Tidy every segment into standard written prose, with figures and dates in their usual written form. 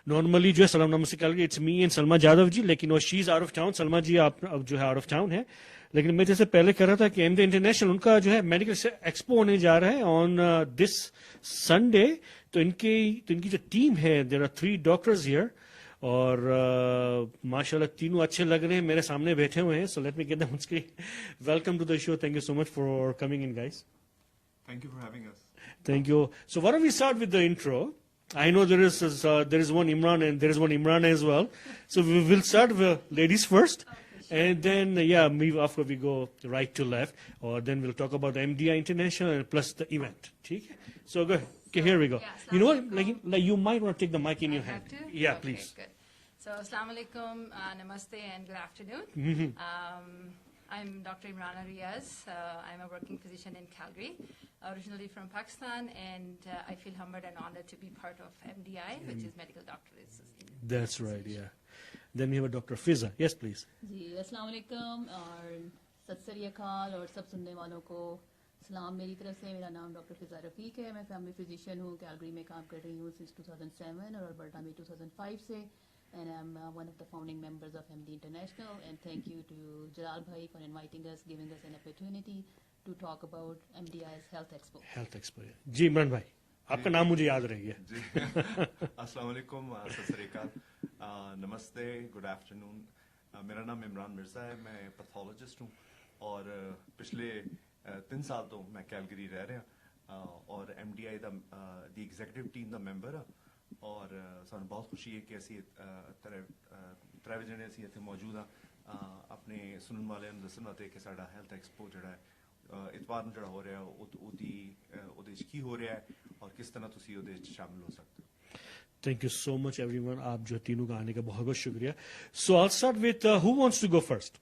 Normally جو ہے سلام نمستے کیلگری اٹس می اینڈ سلما جادو جی, لیکن وہ شی از آؤٹ آف ٹاؤن. سلما جی آپ اب جو ہے آؤٹ آف ٹاؤن ہے, لیکن میں جیسے پہلے کہہ رہا تھا کہ احمدیہ انٹرنیشنل ان کا جو ہے میڈیکل ایکسپو ہونے جا رہا ہے آن دس سنڈے. تو ان کی جو ٹیم ہے, دیر آر 3 ڈاکٹرز ہیئر, اور ماشاء اللہ تینوں اچھے لگ رہے ہیں, میرے سامنے بیٹھے ہوئے ہیں. So let me get them welcome to the show. Thank you so much for coming in guys. Thank you for having us. Thank you. So why don't we start with the intro? I know there is one Imran and there is one Imran as well. So we will start with ladies first. And then, after we go right to left, or then we'll talk about the MDI International and plus the event. Okay? So go ahead. Okay, here we go. You know what? Like you might want to take the mic in your hand. Have to? Yeah, Okay, please. Good. So, Assalamu alaikum, namaste, and good afternoon. I'm Dr. Imran Riaz. I'm a working physician in Calgary, originally from Pakistan, and I feel humbled and honored to be part of MDI, which is Medical Doctorate System. That's right, yeah. Then we have a Dr. Fiza. Yes, please. جی السلام علیکم اور ست سری اکال اور سب سننے والوں کو سلام میری طرف سے. میرا نام ڈاکٹر فضا رفیق ہے. میں فیملی فزیشین ہوں, کیلگری میں کام کر رہی ہوں سنس 2007 اور البرٹا میں 2005 سے. And I'm one of the founding members of MD International. And thank you to Jalal Bhai for inviting us, giving us an opportunity to talk about MDI's Health Expo. Health Expo. جی عمران بھائی, آپ کا نام مجھے یاد رہ گیا. جی السلام علیکم, ست سری اکال, نمستے, گڈ آفٹرنون. میرا نام عمران مرزا ہے. میں پیتھولوجسٹ ہوں اور پچھلے 3 سال تو میں کیلگری رہ رہا اور MDI دی ایگزیکٹو ٹیم دا ممبر ہاں. اور سانوں بہت خوشی ہے کہ اسی ترے جنے اسی اتنے موجود ہاں اپنے سنن والے دسن واسطے کہ ساڈا ہیلتھ ایکسپو جڑا ہے اتوار نوں جڑا ہو رہا ہے وہ کی ہو رہا ہے اور کس طرح تسی وہ شامل ہو سکتے ہو. Thank you so much everyone, آپ جو تینوں کا آنے کا بہت بہت شکریہ. So all start with who wants to go first.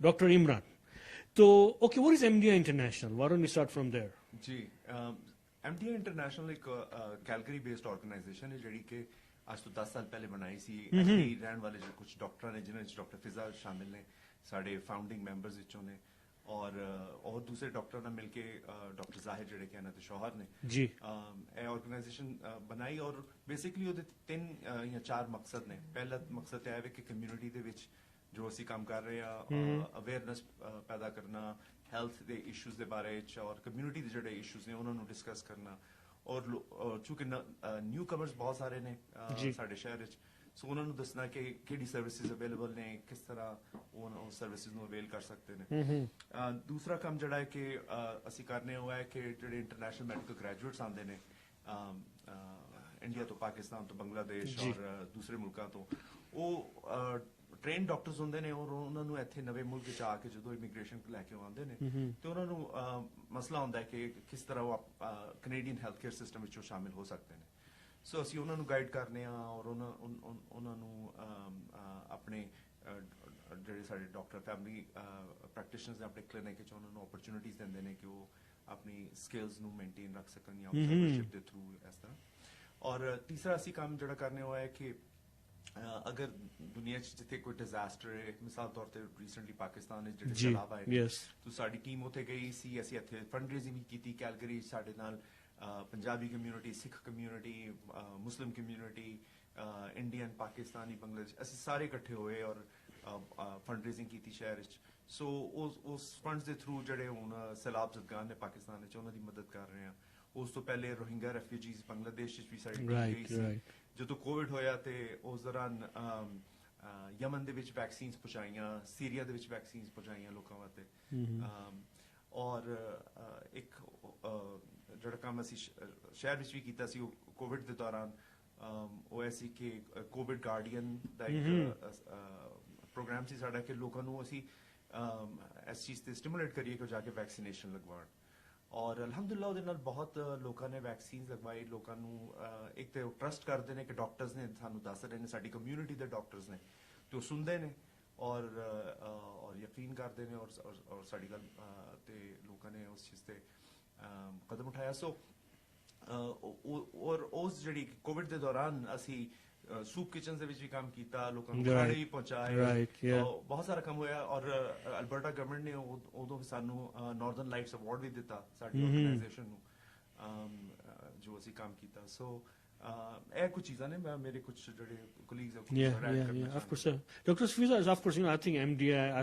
Doctor Imran. تو okay, what is MDI International? Why don't we start from there? جی MDI انٹرنیشنل ایک کیلگری بیسڈ آرگنائزیشن ہے جڑی کہ آج تو 10 سال پہلے بنائی سی. رہن والے جو کچھ ڈاکٹر نے جنہوں ڈاکٹر فضا شامل نے سارے فاؤنڈنگ ممبرز وچوں نے, اور دوسرے ڈاکٹر نے مل کے ڈاکٹر ظاہر جڑے کہ انہاں دے شوہر نے جی اے آرگنائزیشن بنائی. اور بیسکلی وہ 3 یا 4 مقصد نے. پہلا مقصد یہ ہے کہ کمیونٹی دے وچ جو اسی کام کر رہے ہیں اویئرنیس پیدا کرنا ہیلتھ دے ایشوز دے بارے اور کمیونٹی دے جڑے ایشوز نے انہوں نے ڈسکس کرنا. اور چونکہ نیو کمرز بہت سارے نے سارے شہر وچ, سو انہوں نے دسنا کہ کہڑی سروسز اویلیبل نے, کس طرح وہ سروسز نو اویل کر سکتے ہیں. دوسرا کام جڑا ہے کہ اسی کرنے ہوا ہے کہ جڑے انٹرنیشنل میڈیکل گریجویٹس آندے نے انڈیا تو پاکستان تو بنگلہ دیش اور دوسرے ملکاں تو, وہ ٹرین ڈاکٹرز ہوندے نے اور انہوں نے اتنے نوے ملک چ آ کے جدو امیگریشن لے کے آتے ہیں تو انہوں نے مسئلہ ہوتا ہے کہ کس طرح وہ کینیڈین ہیلتھ کیئر سسٹم شامل ہو سکتے ہیں. سو اسی انہوں نے گائڈ کرنے اور انہوں نے اپنے جڑے سارے ڈاکٹر فیملی پریکٹیشنرز نے اپنے کلینک انہوں نے اپرچونیٹیز دے نے کہ وہ اپنی سکلز نو مینٹین رکھ سکن یا آبزرورشپ دے تھرو اس طرح. اور تیسرا اسی کام جڑا کرنے ہوا ہے کہ اگر دنیا جتنے کوئی ڈیزاسٹر ہے, مثال طور پہ ریسنٹلی پاکستان سیلاب آئے تو ساری ٹیم اتنے گئی سی, اسی اتنے فنڈ ریزنگ بھی کی. کیلگری سارے نال پنجابی کمیونٹی, سکھ کمیونٹی, مسلم کمیونٹی, انڈین, پاکستانی, بنگلہ دیش, اسی سارے اکٹھے ہوئے اور فنڈ ریزنگ کی شہر. سو اس فنڈز دے تھرو جڑے ہوں سیلاب زدگان نے پاکستان انہوں دی مدد کر رہے ہیں. اس تو پہلے روہنگا ریفیوجیز بنگلہ دیش بھی ساری ٹیم گئی سی. جدو کووڈ ہویا تے اس دوران یمن دے وچ ویکسینز پہنچائیاں, سیریا دے وچ ویکسینز پہنچائیاں لوکاں واسطے. اور ایک جڑا کام اسی شہر وچ بھی کیتا سی کووڈ دے دوران, وہ ایسی کہ کووڈ گارڈین دا ایک پروگرام سی ساڈا کہ لوکاں نو اسی اس چیز تے سٹیمولیٹ کریے کہ جا کے ویکسینیشن لگوان. اور الحمدللہ وہ بہت لوگوں نے ویکسینز لگوائی. لوگوں ایک تو ٹرسٹ کرتے ہیں کہ ڈاکٹرز نے سانوں دس رہے ہیں, ساری کمیونٹی دے ڈاکٹرز نے تو سنتے ہیں اور یقین کرتے ہیں اور ساری گل تے لوگوں نے اس چیز تے قدم اٹھایا. سو اور اس جڑی کووڈ دے دوران اسی سوپ کچنز بھی کام کیتا, لوگوں کو کھانے بھی پہنچائے, بہت سارا کام ہوا. اور البرٹا گورنمنٹ نے ادو سانوں ناردرن لائٹس ایوارڈ بھی دیتا ساری آرگنائزیشن نو جو اسی کام کیتا. سو ਇਹ ਕੁਝ ਚੀਜ਼ਾਂ ਨੇ ਮੈਂ ਮੇਰੇ ਕੁਝ ਜਿਹੜੇ colleagues Yeah, of course. Dr. Safiza, of course, I think MD, I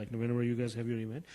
like whenever you guys have your event.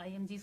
IMG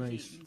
nice।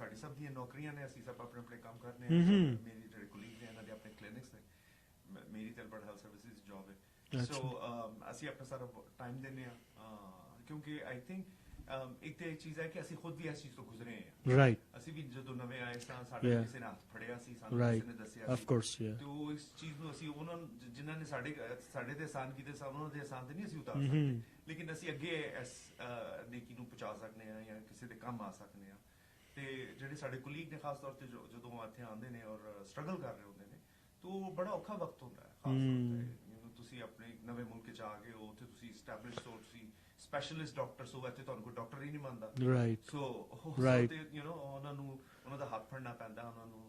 ਸਾਡੀ ਸਭ ਦੀਆਂ ਨੌਕਰੀਆਂ ਨੇ, ਅਸੀਂ ਸਭ ਆਪਣੇ ਕੰਮ ਕਰਨੇ ਆ। ਮੇਰੀ ਜਿਹੜੇ ਕੋਲੀਗ ਨੇ ਇਹਨਾਂ ਦੇ ਆਪਣੇ ਕਲੀਨਿਕਸ ਨੇ, ਮੇਰੀ ਤੇ ਅਲਬਰਟ ਹੈਲਥ ਸਰਵਿਸਿਜ਼ ਜੌਬ ਹੈ। ਸੋ ਅਸੀਂ ਆਪਣਾ ਸਾਰਾ ਟਾਈਮ ਦਿੰਦੇ ਆ, ਕਿਉਂਕਿ ਆਈ ਥਿੰਕ ਇੱਕ ਤੇ ਚੀਜ਼ ਹੈ ਕਿ ਅਸੀਂ ਖੁਦ ਵੀ ਇਸ ਚੀਜ਼ ਤੋਂ ਗੁਜ਼ਰੇ ਹਾਂ। ਰਾਈਟ। ਅਸੀਂ ਵੀ ਜਦੋਂ ਨਵੇਂ ਆਏ ਸਾਂ, ਸਾਡੇ ਕਿਸੇ ਨੇ ਹੱਥ ਫੜਿਆ ਸੀ, ਸਾਨੂੰ ਕਿਸੇ ਨੇ ਦੱਸਿਆ ਆਫ ਕੋਰਸ। ਤੇ ਉਹ ਇਸ ਚੀਜ਼ ਨੂੰ ਅਸੀਂ ਉਹਨਾਂ ਜਿਨ੍ਹਾਂ ਨੇ ਸਾਡੇ ਤੇ ਆਸਾਨ ਕੀਤੇ ਸਨ, ਉਹਨਾਂ ਦੇ ਆਸਾਨ ਤੇ ਨਹੀਂ ਅਸੀਂ ਉਤਾਰ ਸਕਦੇ, ਲੇਕਿਨ ਅਸੀਂ ਅੱਗੇ ਇਸ ਨੇਕੀ ਨੂੰ ਪਹੁੰਚਾ ਸਕਦੇ ਹਾਂ ਜਾਂ ਕਿਸੇ ਦੇ ਕੰਮ ਆ ਸਕਦੇ ਹਾਂ। ਤੇ ਜਿਹੜੇ ਸਾਡੇ ਕੁਲੀਗ ਨੇ ਖਾਸ ਤੌਰ ਤੇ ਜਦੋਂ ਇੱਥੇ ਆਉਂਦੇ ਨੇ ਔਰ ਸਟਰਗਲ ਕਰ ਰਹੇ ਹੁੰਦੇ ਨੇ, ਤਾਂ ਬੜਾ ਔਖਾ ਵਕਤ ਹੁੰਦਾ ਹੈ। ਖਾਸ ਤੌਰ ਤੇ ਤੁਸੀਂ ਆਪਣੇ ਨਵੇਂ ਮੁਲਕ 'ਚ ਆ ਗਏ ਹੋ, ਉੱਥੇ ਤੁਸੀਂ ਸਟੈਬਲਿਸ਼ਡ ਹੋ, ਤੁਸੀਂ ਸਪੈਸ਼ਲਿਸਟ ਡਾਕਟਰਸ ਹੋ, ਇੱਥੇ ਤੁਹਾਨੂੰ ਕੋਈ ਡਾਕਟਰ ਹੀ ਨਹੀਂ ਮੰਨਦਾ। ਰਾਈਟ। ਸੋ ਉਹਨਾਂ ਨੂੰ ਉਹਨਾਂ ਦਾ ਹੱਥ ਫੜਨਾ ਪੈਂਦਾ, ਉਹਨਾਂ ਨੂੰ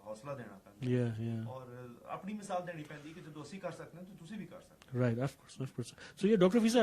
ਹੌਸਲਾ ਦੇਣਾ ਪੈਂਦਾ, ਔਰ ਆਪਣੀ ਮਿਸਾਲ ਦੇਣੀ ਪੈਂਦੀ ਕਿ ਜਦੋਂ ਅਸੀਂ ਕਰ ਸਕਦੇ ਹਾਂ ਤਾਂ ਤੁਸੀਂ ਵੀ ਕਰ ਸਕਦੇ ਹੋ। Right, of course. So yeah, Dr. Fiza,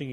think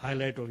highlight of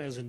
as in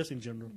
just in general?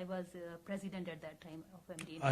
I was president at that time of MD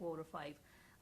4 or 5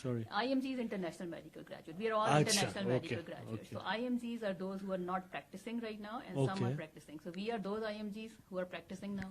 Sorry. IMG is international medical graduate. We are all Acha, international medical okay, graduates. okay. So IMGs are those who are not practicing right now, and some Okay. are practicing. So we are those IMGs who are practicing now,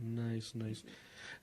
Nice, nice.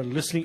are listening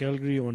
Calgary on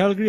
Calgary.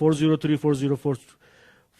403-404-2746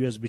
USB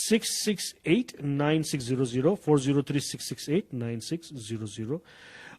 668-9600 403-668-9600.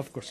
of course,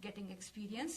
getting experience,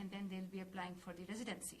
and then they'll be applying for the residency.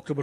October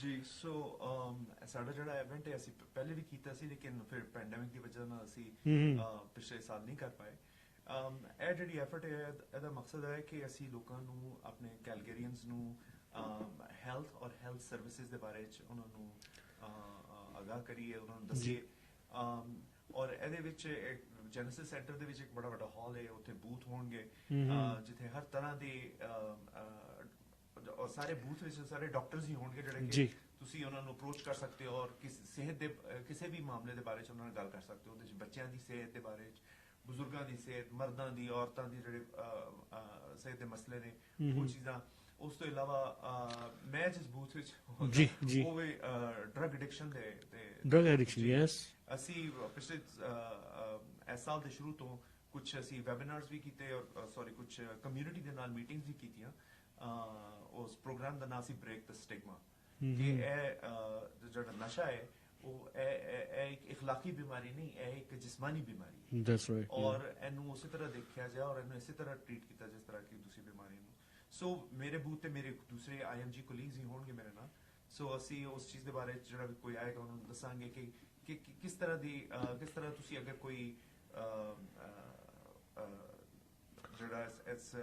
ਜੀ ਸੋ ਸਾਡਾ ਜਿਹੜਾ event ਹੈ ਅਸੀਂ ਪਹਿਲੇ ਵੀ ਕੀਤਾ ਸੀ, ਲੇਕਿਨ ਫਿਰ pandemic ਦੀ ਵਜ੍ਹਾ ਨਾਲ ਅਸੀਂ ਪਿਛਲੇ ਸਾਲ ਨਹੀਂ ਕਰ ਪਾਏ. ਇਹ ਜਿਹੜੀ ਐਫਰਟ ਹੈ ਇਹਦਾ ਮਕਸਦ ਹੈ ਕਿ ਅਸੀਂ ਲੋਕਾਂ ਨੂੰ, ਆਪਣੇ ਕੈਲਗਰੀਅਨਸ ਨੂੰ ਹੈਲਥ ਔਰ ਹੈਲਥ ਸਰਵਿਸਿਜ਼ ਦੇ ਬਾਰੇ ਚ ਉਹਨਾਂ ਨੂੰ ਆਗਾਹ ਕਰੀਏ, ਉਹਨਾਂ ਨੂੰ ਦੱਸੀਏ. ਔਰ ਇਹਦੇ ਵਿੱਚ ਜੈਨੇਸਿਸ ਸੈਂਟਰ ਦੇ ਵਿੱਚ ਇੱਕ ਬੜਾ ਵੱਡਾ ਹਾਲ ਹੈ, ਉੱਥੇ ਬੂਥ ਹੋਣਗੇ ਜਿੱਥੇ ਹਰ ਤਰ੍ਹਾਂ ਦੇ ਔਰ ਸਾਰੇ ਬੂਥ ਵਿੱਚ ਸਾਰੇ ਡਾਕਟਰਸ ਹੀ ਹੋਣਗੇ ਜਿਹੜੇ ਕਿ ਤੁਸੀਂ ਉਹਨਾਂ ਨੂੰ ਅਪਰੋਚ ਕਰ ਸਕਦੇ ਹੋ ਔਰ ਸਿਹਤ ਦੇ ਕਿਸੇ ਵੀ ਮਾਮਲੇ ਦੇ ਬਾਰੇ ਚ ਉਹਨਾਂ ਨਾਲ ਗੱਲ ਕਰ ਸਕਦੇ ਹੋ. ਉਹਦੇ ਚ ਬੱਚਿਆਂ ਦੀ ਸਿਹਤ ਦੇ ਬਾਰੇ ਚ, ਬਜ਼ੁਰਗਾਂ ਦੀ ਸਿਹਤ, ਮਰਦਾਂ ਦੀ, ਔਰਤਾਂ ਦੀ ਜਿਹੜੇ ਸਿਹਤ ਦੇ ਮਸਲੇ ਨੇ, ਉਹ ਚੀਜ਼ਾਂ. ਉਸ ਤੋਂ ਇਲਾਵਾ ਮੈਂ ਜਿਸ ਬੂਥ ਵਿੱਚ ਉਹ ਵੀ ਡਰਗ ਐਡਿਕਸ਼ਨ ਦੇ ਡਰਗ ਐਡਿਕਸ਼ਨ. ਯੈਸ, ਅਸੀਂ ਪਿਛਲੇ ਇਸ ਸਾਲ ਦੇ ਸ਼ੁਰੂ ਤੋਂ ਕੁਝ ਅਸੀਂ ਵੈਬਿਨਾਰਸ ਵੀ ਕੀਤੇ ਔਰ ਕੁਝ ਕਮਿਊਨਿਟੀ ਦੇ ਨਾਲ ਮੀਟਿੰਗਸ ਵੀ ਕੀਤੀਆਂ. ਉਸ ਪ੍ਰੋਗਰਾਮ ਦਾ ਨਾਮ ਸੀ ਬ੍ਰੇਕ ਦ ਸਟਿਗਮਾ. کہ ਜਿਹੜਾ ਨਸ਼ਾ ਹੈ ਉਹ ਇਹ ਇੱਕ اخلاقی بیماری نہیں, ਇਹ ਇੱਕ ਜਿਸਮਾਨੀ بیماری ਹੈ. That's right. اور ਇਹਨੂੰ ਉਸੇ ਤਰ੍ਹਾਂ ਦੇਖਿਆ ਜਾ ਔਰ ਇਹਨੂੰ ਇਸੇ ਤਰ੍ਹਾਂ ਟ੍ਰੀਟ ਕੀਤਾ ਜਿਸ ਤਰ੍ਹਾਂ ਕਿ ਦੂਸਰੀ ਬਿਮਾਰੀ ਨੂੰ. ਸੋ ਮੇਰੇ ਬੂਥ ਤੇ ਮੇਰੇ ਦੂਸਰੇ IMG ਕੋਲੀਗਸ ਹੀ ਹੋਣਗੇ ਮੇਰੇ ਨਾਲ. ਸੋ ਅਸੀਂ ਉਸ ਚੀਜ਼ ਦੇ ਬਾਰੇ ਜਿਹੜਾ ਵੀ ਕੋਈ ਆਏਗਾ ਉਹਨੂੰ ਦੱਸਾਂਗੇ ਕਿ ਕਿਸ ਤਰ੍ਹਾਂ ਤੁਸੀਂ ਅਗਰ ਕੋਈ ਜਿਹੜਾ ਇਸ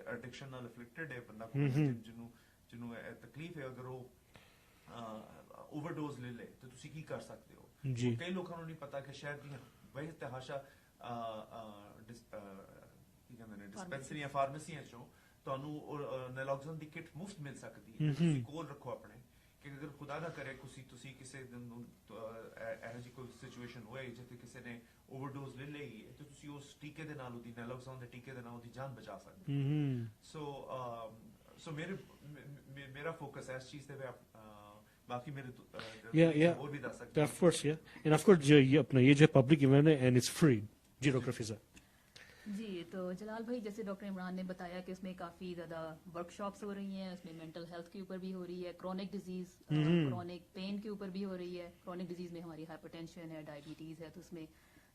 ਐਡਿਕਸ਼ਨ ਨਾਲ ਅਫਲਿਕਟਡ ਹੈ ਬੰਦਾ ਜਿਹਨੂੰ ਇਹ ਤਕਲੀਫ ਹੈ, ਅਗਰ ਉਹ اوورڈوز لے لے تو تسی کی کر سکتے ہو. کئی لوگوں کو نہیں پتا کہ شہر دی وہی تحاشا ڈسپینسری یا فارمیسیاں چوں تانوں نیلوکسن دی کٹ مفت مل سکتی ہے. تسی کول رکھو اپنے کہ اگر خدا نہ کرے تسی کسی دن ایہو جی کوئی سچویشن ہوئے جتے کسی نے اوورڈوز لے لئی ہے تو تسی اس ٹیکے دے نال دی نیلوکسن دے ٹیکے دے نال دی جان بچا سکتے. سو میرا فوکس ہے اس چیز پہ. باقی میرے اور بھی دس سکتے ہیں. Of course, yeah. And of course, یہ اپنا یہ جو پبلک ایونٹ ہے and it's free. جی ڈاکٹر فضا. جی تو جلال بھائی جیسے ڈاکٹر عمران نے بتایا کہ اس میں کافی زیادہ ورک شاپس ہو رہی ہیں, اس میں مینٹل ہیلتھ کے اوپر بھی ہو رہی ہے, کرونک ڈیزیز کرونک پین کے اوپر بھی ہو رہی ہے. کرونک ڈیزیز میں ہماری ہائپر ٹینشن ہے, ڈائبٹیز ہے, تو اس میں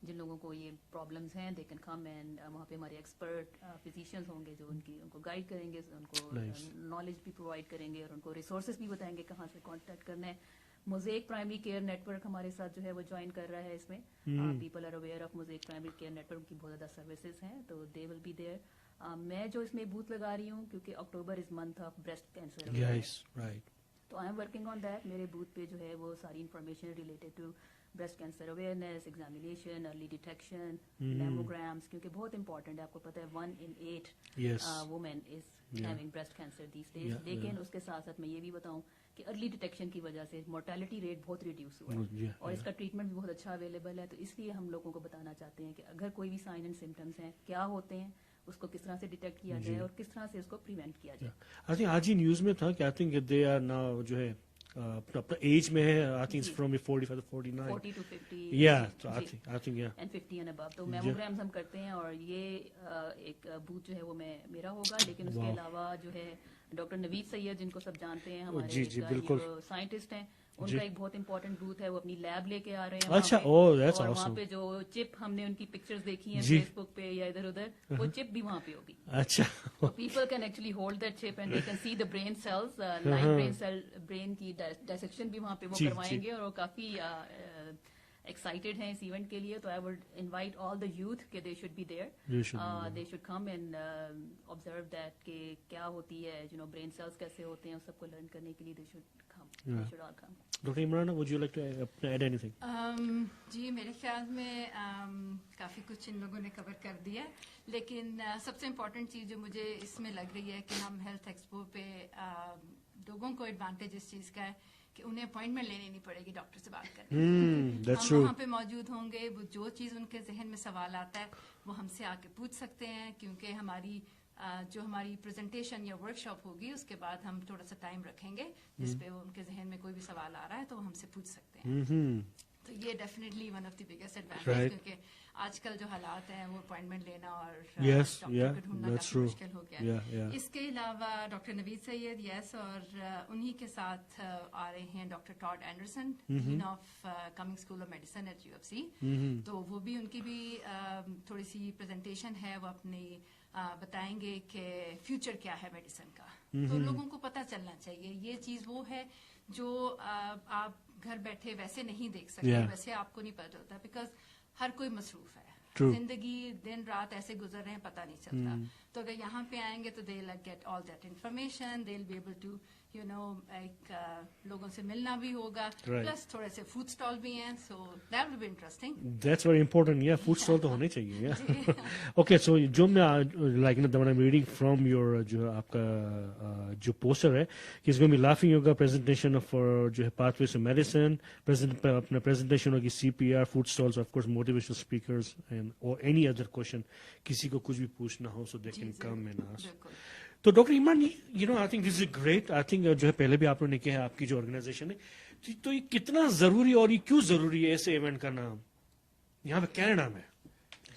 جن لوگوں کو یہ پرابلمس ہیں دے کین کم اینڈ وہاں پہ ہمارے ایکسپرٹ فزیشینز ہوں گے جو ان کو گائیڈ کریں گے, ان کو نالج بھی پرووائڈ کریں گے اور ان کو ریسورسز بھی بتائیں گے کہاں سے کانٹیکٹ کرنا ہے. موزیک پرائمری کیئر نیٹ ورک ہمارے ساتھ جو ہے وہ جوائن کر رہا ہے اس میں. People are aware of Mosaic Primary Care Network کی بہت زیادہ سروسز ہیں تو دے ول بی دیئر. میں جو اس میں بوتھ لگا رہی ہوں کیونکہ October is month of breast cancer, تو I am working on that. میرے بوتھ پہ جو ہے وہ ساری information related to breast cancer awareness, examination, early detection, mammograms, کیونکہ بہت امپورٹنٹ ہے. آپ کو پتہ ہے 1 in 8 women is having breast cancer these days. لیکن اس کے ساتھ ساتھ میں یہ بھی بتاؤں کہ ارلی ڈیٹیکشن کی وجہ سے مورٹیلٹی ریٹ بہت ریڈیوس ہوا ہے اور اس کا ٹریٹمنٹ بھی بہت اچھا اویلیبل ہے. تو اس لیے ہم لوگوں کو بتانا چاہتے ہیں کہ اگر کوئی بھی سائن اینڈ سمٹمس ہیں, کیا ہوتے ہیں, اس کو کس طرح سے ڈیٹیکٹ کیا جائے اور کس طرح سے اس کو پریونٹ کیا جائے. آئی تھنک آج ہی نیوز میں تھا کہ I think they are now جو ہے اپنا ایج میں ہے, I think from 45 to 49 40 to 50 yeah so I think yeah and 50 and above. تو میموگرامز ہم کرتے ہیں اور یہ ایک بوتھ جو ہے وہ میرا ہوگا. لیکن اس کے علاوہ جو ہے ڈاکٹر نوید سید جن کو سب جانتے ہیں ہمارے سائنٹسٹ ہیں, ان کا ایک بہت امپورٹنٹ بوتھ ہے, وہ اپنی لیب لے کے آ رہے ہیں. اچھا, اور وہاں پہ جو چپ ہم نے ان کی پکچرز دیکھی ہیں فیس بک پہ یا ادھر ادھر, وہ چپ بھی وہاں پہ ہوگی. اچھا, people can actually hold that chip and they can see the brain cells, line brain cell, brain کی ڈائسیکشن بھی وہاں پہ وہ کروائیں گے اور وہ کافی ایکسائٹیڈ ہیں اس ایونٹ کے لیے. تو I would invite all the youth کہ they should be there, they should come and observe that کہ کیا ہوتی ہے, برین سیلز کیسے ہوتے ہیں, سب کو لرن کرنے کے لیے دے should come, they should all come. Doctor Imran, would you like to add anything? جی میرے خیال میں کافی کچھ ان لوگوں نے کور کر دیا, لیکن سب سے امپورٹنٹ چیز جو مجھے اس میں لگ رہی ہے کہ ہم ہیلتھ ایکسپو پہ لوگوں کو ایڈوانٹیج اس چیز کا ہے کہ انہیں اپوائنٹمنٹ لینی نہیں پڑے گی ڈاکٹر سے بات کرنے. ہم وہاں پہ موجود ہوں گے, وہ جو چیز ان کے ذہن میں سوال آتا ہے وہ ہم سے آ کے پوچھ سکتے ہیں, کیونکہ ہماری پریزنٹیشن یا ورک شاپ ہوگی اس کے بعد ہم تھوڑا سا ٹائم رکھیں گے جس پہ ان کے ذہن میں کوئی بھی سوال آ رہا ہے تو وہ ہم سے پوچھ سکتے ہیں. تو یہ definitely one of the biggest advantage, کیونکہ آج کل جو حالات ہیں وہ اپوائنٹمنٹ لینا اور ڈاکٹر کو ڈھونڈنا کافی مشکل ہو گیا ہے. اس کے علاوہ ڈاکٹر نوید سید یس, اور انہی کے ساتھ آ رہے ہیں doctor Todd Anderson, dean of Cumming school of medicine at UFC. تو وہ بھی ان کی بھی تھوڑی سی پریزنٹیشن ہے, وہ اپنی بتائیں گے کہ فیوچر کیا ہے میڈیسن کا. تو لوگوں کو پتہ چلنا چاہیے, یہ چیز وہ ہے جو آپ گھر بیٹھے ویسے نہیں دیکھ سکتے, ویسے آپ کو نہیں پتہ ہوتا, بیکاز ہر کوئی مصروف ہے, زندگی دن رات ایسے گزر رہے ہیں پتہ نہیں چلتا. تو اگر یہاں پہ آئیں گے تو they will get all that information, they will be able to ایک لوگوں سے ملنا بھی ہوگا, پلس تھوڑے سے فوڈ اسٹال بھی ہیں, so that will be interesting. That's very important, یا فوڈ اسٹال تو ہونے چاہیے. اوکے, سو جو میں لائک ریڈنگ فرام یور جو آپ کا جو پوسٹر ہے کہ اس میں بھی لافنگ ہوگا, پریزنٹیشن آف جو ہے پاتھ ویز ٹو میڈیسن, اپنا پریزنٹیشن ہوگی CPR, food stalls, of course motivational speakers and اور اینی ادر کوشچن, کسی کو کچھ بھی پوچھنا ہو so they can come and ask. تو doctor Iman, I think this is great. I think جو ہے پہلے بھی آپ نے کہا ہے آپ کی جو آرگنائزیشن ہے, تو یہ کتنا ضروری اور یہ کیوں ضروری ہے ایسے ایونٹ کرنا یہاں پہ کینیڈا میں؟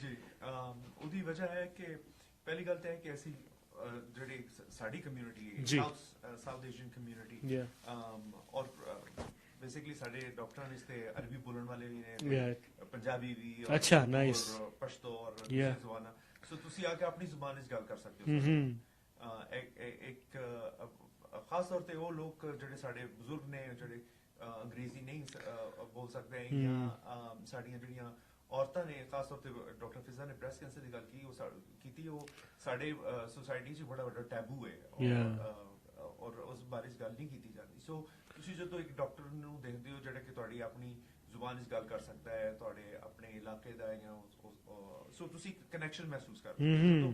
جی, ਉਹਦੀ ਵਜ੍ਹਾ ਹੈ ਕਿ ਪਹਿਲੀ ਗੱਲ ਤਾਂ ਹੈ ਕਿ ਅਸੀਂ ਜਿਹੜੀ ਸਾਡੀ ਕਮਿਊਨਿਟੀ ਜੀ। ਹੈ ਸਾਊਥ ਏਸ਼ੀਅਨ ਕਮਿਊਨਿਟੀ Yeah. ਔਰ ਬੇਸਿਕਲੀ ਸਾਡੇ ਡਾਕਟਰਾਂ ਨੇ ਇਸ ਤੇ ਅਰਬੀ ਬੋਲਣ ਵਾਲੇ ਵੀ ਨੇ Yeah. ਪੰਜਾਬੀ ਵੀ ਅੱਛਾ, ਉਰਦੂ nice. ਔਰ ਪਸ਼ਤੋ ਔਰ Yeah. ਜ਼ੁਬਾਨਾਂ ਸੋ ਤੁਸੀਂ ਆ ਕੇ ਆਪਣੀ ਜ਼ੁਬਾਨ ਵਿੱਚ ਗੱਲ ਕਰ ਸਕਦੇ ਹੋ Mm-hmm. ਇੱਕ ਖਾਸ ਤੌਰ ਤੇ ਉਹ ਲੋਕ ਜਿਹੜੇ ਸਾਡੇ ਬਜ਼ੁਰਗ ਨੇ ਜਿਹੜੇ ਅੰਗਰੇਜ਼ੀ ਨਹੀਂ ਬੋਲ ਸਕਦੇ ਜਾਂ ਸਾਡੀਆਂ ਜਿਹੜੀਆਂ ਔਰਤਾਂ ਨੇ ਖਾਸ ਤੌਰ ਤੇ ਡਾਕਟਰ ਫਿਜ਼ਾ ਨੇ ਬ੍ਰੈਸਟ ਕੈਂਸਰ ਦੀ ਗੱਲ ਕੀਤੀ ਉਹ ਸਾਡੇ ਸੋਸਾਇਟੀ 'ਚ ਬੜਾ ਵੱਡਾ ਟੈਬੂ ਹੈ ਔਰ ਉਸ ਬਾਰੇ ਗੱਲ ਨਹੀਂ ਕੀਤੀ ਜਾਂਦੀ ਸੋ ਤੁਸੀਂ ਜਦੋਂ ਇੱਕ ਡਾਕਟਰ ਨੂੰ ਦੇਖਦੇ ਹੋ ਜਿਹੜਾ ਕਿ ਤੁਹਾਡੀ ਆਪਣੀ ਜ਼ੁਬਾਨ ਵਿੱਚ ਗੱਲ ਕਰ ਸਕਦਾ ਹੈ ਤੁਹਾਡੇ ਆਪਣੇ ਇਲਾਕੇ ਦਾ ਹੈ ਜਾਂ ਸੋ ਤੁਸੀਂ ਕਨੈਕਸ਼ਨ ਮਹਿਸੂਸ ਕਰਦੇ ਹੋ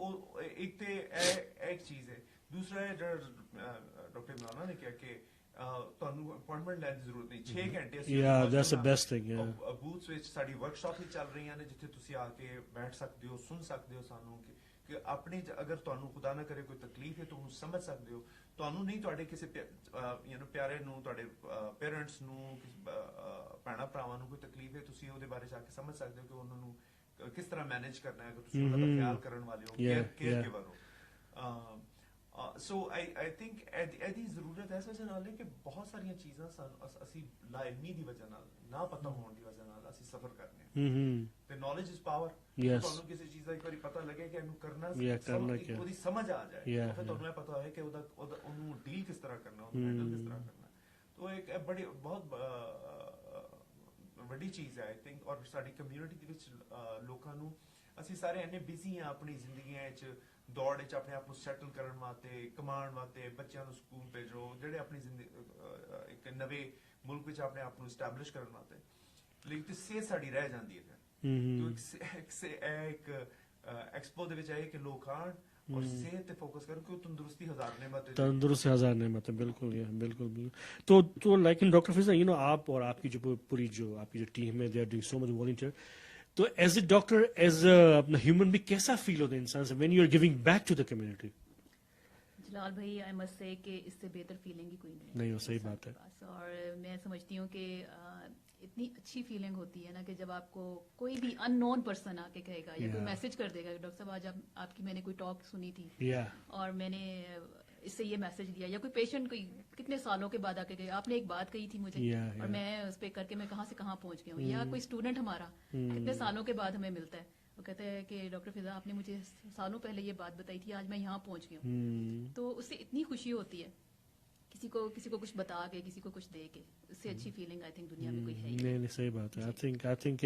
ਉਹ ਇੱਕ ਤੇ ਇੱਕ ਚੀਜ਼ ਹੈ ਦੂਸਰਾ ਹੈ ਜਿਹੜਾ ਡਾਕਟਰ ਇਮਰਾਨਾ ਨੇ ਕਿਹਾ ਕਿ ਤੁਹਾਨੂੰ ਅਪਾਇੰਟਮੈਂਟ ਲੈਣ ਦੀ ਜ਼ਰੂਰਤ ਨਹੀਂ 6 ਘੰਟੇ Yeah, that's the best thing, yeah. Booths ਵਿੱਚ ਸਾਡੀ ਵਰਕਸ਼ਾਪ ਵੀ ਚੱਲ ਰਹੀਆਂ ਨੇ ਜਿੱਥੇ ਤੁਸੀਂ ਆ ਕੇ ਬੈਠ ਸਕਦੇ ਹੋ ਸੁਣ ਸਕਦੇ ਹੋ ਸਾਨੂੰ ਕਿ ਆਪਣੀ ਅਗਰ ਤੁਹਾਨੂੰ ਖੁਦਾ ਨਾ ਕਰੇ ਕੋਈ ਤਕਲੀਫ ਹੈ ਤਾਂ ਉਹਨੂੰ ਸਮਝ ਸਕਦੇ ਹੋ ਤੁਹਾਨੂੰ ਨਹੀਂ ਤੁਹਾਡੇ ਕਿਸੇ ਪਿਆਰੇ ਨੂੰ ਤੁਹਾਡੇ ਪੇਰੈਂਟਸ ਨੂੰ ਭੈਣਾਂ ਭਰਾਵਾਂ ਨੂੰ ਕੋਈ ਤਕਲੀਫ ਹੈ ਤੁਸੀਂ ਉਹਦੇ ਬਾਰੇ ਜਾ ਕੇ ਸਮਝ ਸਕਦੇ ਹੋ ਕਿ ਉਹਨਾਂ ਨੂੰ ਕਿਸ ਤਰ੍ਹਾਂ ਮੈਨੇਜ ਕਰਨਾ ਹੈ ਤੁਸੀਂ ਉਹਨਾਂ ਦਾ ਖਿਆਲ ਕਰਨ ਵਾਲੇ ਹੋ ਕੇਅਰ ਗਿਵਰ ਹੋ ਸੋ ਆਈ ਥਿੰਕ ਇਹਦੀ ਜ਼ਰੂਰਤ ਹੈ ਇਸ ਨਾਲ ਕਿ ਬਹੁਤ ਸਾਰੀਆਂ ਚੀਜ਼ਾਂ ਅਸੀਂ ਲਾਇਲਮੀ ਦੀ ਵਜ੍ਹਾ ਨਾਲ ਨਾ ਪਤਾ ਹੋਣ ਦੀ ਵਜ੍ਹਾ ਨਾਲ ਅਸੀਂ ਸਫਰ ਕਰਨੇ ਤੇ ਨੌਲੇਜ ਇਜ਼ ਪਾਵਰ ਤੁਹਾਨੂੰ ਕਿਸੇ ਚੀਜ਼ ਦਾ ਇੱਕ ਵਾਰੀ ਪਤਾ ਲੱਗੇ ਕਿ ਇਹਨੂੰ ਕਰਨਾ ਉਹਦੀ ਸਮਝ ਆ ਜਾਏ ਫਿਰ ਤੁਹਾਨੂੰ ਇਹ ਪਤਾ ਹੋਏ ਕਿ ਉਹਨੂੰ ਡੀਲ ਕਿਸ ਤਰ੍ਹਾਂ ਕਰਨਾ ਉਹਨੂੰ ਹੈਂਡਲ ਕਿਸ ਤਰ੍ਹਾਂ ਕਰਨਾ ਤਾਂ ਇੱਕ ਬੜੀ ਬਹੁਤ ਵੱਡੀ ਚੀਜ਼ ਹੈ ਆਈ ਥਿੰਕ ਔਰ ਸਾਡੀ ਕਮਿਊਨਿਟੀ ਦੇ ਵਿੱਚ ਲੋਕਾਂ ਨੂੰ ਅਸੀਂ ਸਾਰੇ ਇੰਨੇ ਬਿਜ਼ੀ ਹਾਂ ਆਪਣੀ ਜ਼ਿੰਦਗੀਆਂ ਵਿੱਚ ਦੌੜ ਵਿੱਚ ਆਪਣੇ ਆਪ ਨੂੰ ਸੈਟਲ ਕਰਨ ਵਾਸਤੇ ਕਮਾਉਣ ਵਾਸਤੇ ਬੱਚਿਆਂ ਨੂੰ ਸਕੂਲ ਭੇਜੋ ਜਿਹੜੇ ਆਪਣੀ ਜ਼ਿੰਦਗੀ ਇੱਕ ਨਵੇਂ ਮੁਲਕ ਵਿੱਚ ਆਪਣੇ ਆਪ ਨੂੰ ਸਟੈਬਲਿਸ਼ ਕਰਨ ਵਾਸਤੇ ਲੇਕਿਨ ਸਿਹਤ ਸਾਡੀ ਰਹਿ ਜਾਂਦੀ ਹੈ ਇੱਕ ਐਕਸਪੋ ਦੇ ਵਿੱਚ ਆਏ ਕਿ ਲੋਕ ਆਣ اور صحت پہ فوکس کرو کہ تندرستی ہزار نعمت ہے تندرستی ہزار نعمت ہے بالکل بالکل تو لیکن ڈاکٹر فضا آپ اور آپ کی جو پوری جو آپ کی جو ٹیم ہے they are doing so much volunteer تو ایز اے ڈاکٹر ایز اپنا ہیومن بھی کیسا فیل ہوتا ہے انسان سے when you are giving back to the community Jalal بھائی آئی مسٹ سے کہ اس سے بہتر فیلنگ ہی کوئی نہیں ہو صحیح بات ہے اور میں سمجھتی ہوں کہ اتنی اچھی فیلنگ ہوتی ہے نا کہ جب آپ کو کوئی بھی ان نون پرسن آ کے کہے گا یا کوئی میسج کر دے گا کہ ڈاکٹر صاحب آج آپ کی میں نے کوئی ٹاک سنی تھی اور میں نے اس سے یہ میسج دیا یا کوئی پیشنٹ کوئی کتنے سالوں کے بعد آ کے گئے آپ نے ایک بات کہی تھی مجھے اور میں اس پہ کر کے میں کہاں سے کہاں پہنچ گیا ہوں یا کوئی اسٹوڈنٹ ہمارا کتنے سالوں کے بعد ہمیں ملتا ہے وہ کہتا ہے کہ ڈاکٹر فضا آپ نے مجھے سالوں پہلے یہ بات بتائی تھی آج میں یہاں پہنچ گیا ہوں تو اس سے اتنی خوشی ہوتی ہے کسی کو کچھ بتا کے کسی کو کچھ دے کے اس سے اچھی فیلنگ آئی تھنک دنیا میں کوئی ہے نہیں صحیح بات ہے آئی تھنک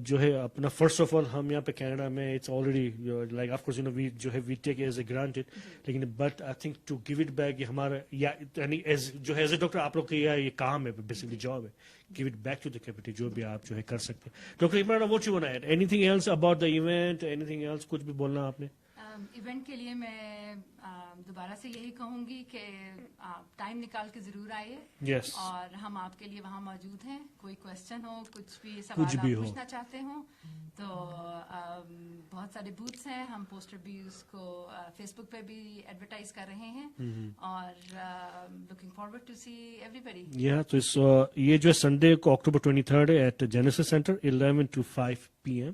جو ہے اپنا فرسٹ آف آل ہم یہاں پہ کینیڈا میں it's already like of course we جو ہے we take as a granted لیکن but I think to give it back یہ ہمارا یعنی جو ہے ایز اے ڈاکٹر آپ لوگ کا یہ کام ہے بیسکلی جاب ہے give it back to the community جو بھی آپ جو ہے کر سکتے ہیں doctor Imran what you want to add anything else about the event anything else کچھ بھی بولنا آپ نے ایونٹ کے لیے میں دوبارہ سے یہی کہوں گی کہ آپ ٹائم نکال کے ضرور آئیے اور ہم آپ کے لیے وہاں موجود ہیں کوئی کوشچن ہو کچھ بھی سوال آپ پوچھنا چاہتے ہوں تو بہت سارے بوتھس ہیں ہم پوسٹر بھی اس کو فیس بک پہ بھی ایڈورٹائز کر رہے ہیں اور looking forward to see everybody تو یہ جو ہے سنڈے کو October 23 at Genesis Centre 11 to 5 PM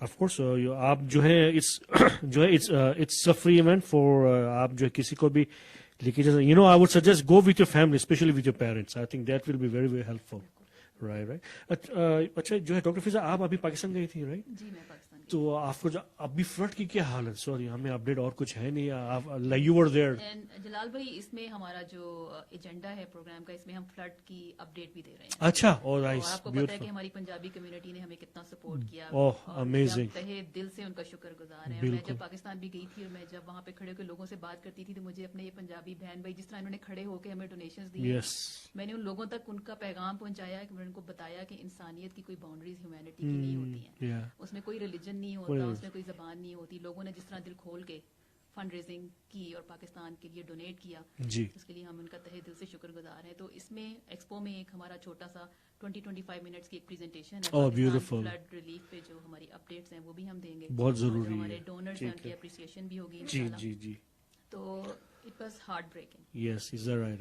of course آپ جو ہے it's a free event for آپ جو ہے کسی کو بھی لے کے I would suggest go with your family specially with your parents I think that will be very very helpful right اچھا جو ہے ڈاکٹر فضا آپ ابھی پاکستان گئی تھی رائٹ جی میں پاکستان تو آپ کو ابھی فلڈ کی کیا حالت سوری ہمیں اپڈیٹ اور کچھ ہے نہیں یو ور دیئر جلال بھائی اس میں ہمارا جو ایجنڈا ہے پروگرام کا اس میں ہم فلڈ کی اپڈیٹ بھی دے رہے ہیں اچھا اور آپ کو پتا ہے کہ ہماری پنجابی کمیونٹی نے ہمیں کتنا سپورٹ کیا امیزنگ تہے دل سے ان کا شکر گزار ہیں میں جب پاکستان بھی گئی تھی اور میں جب وہاں پہ کھڑے ہو کے لوگوں سے بات کرتی تھی تو مجھے اپنے یہ پنجابی بہن بھائی جس طرح انہوں نے کھڑے ہو کے ہمیں ڈونیشنز دی میں نے ان لوگوں تک ان کا پیغام پہنچایا کہ میں نے ان کو بتایا کہ انسانیت کی کوئی باؤنڈریز ہیومینٹی کی نہیں ہوتی ہیں اس میں کوئی ریلیجن نہیں ہوتا اس میں کوئی زبان نہیں ہوتی لوگوں نے جس طرح دل کھول کے فنڈ ریزنگ کی اور پاکستان کے لیے ڈونیٹ کیا اس کے لیے ہم ان کا تہہ دل سے شکر گزار ہیں تو اس میں ایکسپو میں ایک ہمارا چھوٹا سا 20-25 منٹس کی ایک پریزنٹیشن ہے فلڈ ریلیف پہ جو ہماری اپڈیٹس ہیں وہ بھی ہم دیں گے بہت ضروری ہمارے ڈونرز ہیں ان کی اپریسیشن بھی ہوگی جی تو It was heartbreaking. Yes, is that right?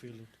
feel it.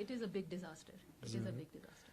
it is a big disaster. It is a big disaster.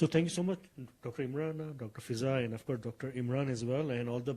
So thank you so much, Dr. Imran, Dr. Fiza, and of course Dr. Imran as well, and all the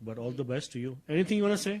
But all the best to you. Anything you want to say?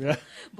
Yeah.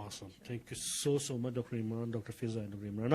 Awesome. Thank you so much, Dr. Imran, Dr. Fiza, and Dr. Imran.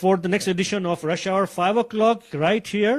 for the next edition of Rush Hour, 5 o'clock, right here,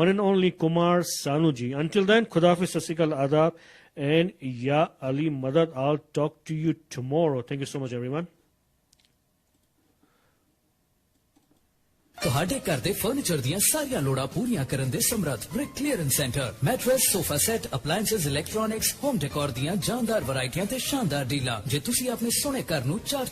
one and only Kumar Sanu ji. Until then, Khudafiz, Sasikal, Adab, and Ya Ali Madad. I'll talk to you tomorrow. Thank you so much, everyone. ਤੁਹਾਡੇ ਘਰ ਦੇ furniture ਦੀਆਂ ਸਾਰੀਆਂ ਲੋੜਾਂ ਪੂਰੀਆਂ ਕਰਨ ਦੇ ਸਮਰੱਥ brick clearance centre. Mattress, sofa set, appliances, electronics, home decor ਦੀਆਂ ਜਾਨਦਾਰ ਵੈਰਾਈਟੀਆਂ ਤੇ ਸ਼ਾਨਦਾਰ ਡੀਲਾਂ. ਜੇ ਤੁਸੀਂ ਆਪਣੇ ਸੋਹਣੇ ਘਰ ਨੂੰ ਚਾਰ